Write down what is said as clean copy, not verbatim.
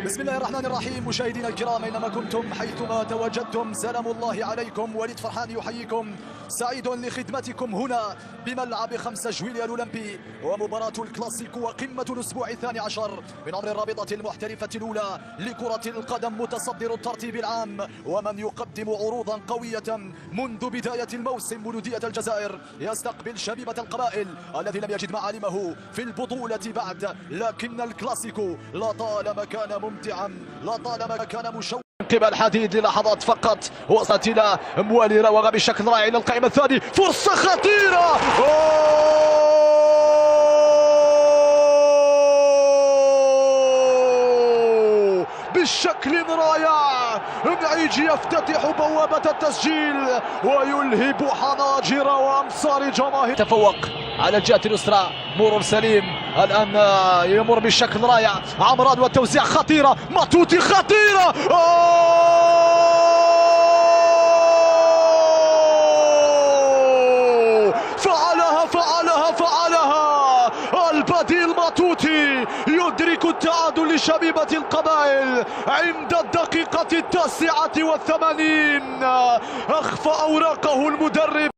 بسم الله الرحمن الرحيم. مشاهدينا الكرام اينما كنتم حيثما تواجدتم، سلام الله عليكم. وليد فرحان يحييكم، سعيد لخدمتكم هنا بملعب 5 جويليا الأولمبي، ومباراة الكلاسيكو وقمة الأسبوع الثاني عشر من عمر الرابطة المحترفة الأولى لكرة القدم، متصدر الترتيب العام ومن يقدم عروضا قوية منذ بداية الموسم. بلودية الجزائر يستقبل شبيبة القبائل الذي لم يجد معالمه في البطولة بعد، لكن الكلاسيكو لطالما كان ممتعا، لطالما كان مشوقا. قبل حديد للحظات فقط، وصلت الى موالي روغ بشكل رائع الى القائمة الثاني، فرصة خطيرة بشكل رائع. نعيجي يفتتح بوابة التسجيل ويلهب حناجر وامصار جماهير. تفوق على الجهة اليسرى، مرور سليم الآن يمر بشكل رائع. عمران والتوزيع خطيرة، ماتوتي خطيرة، فعلها البديل ماتوتي يدرك التعادل لشبيبة القبائل عند الدقيقة 89. أخفى أوراقه المدرب.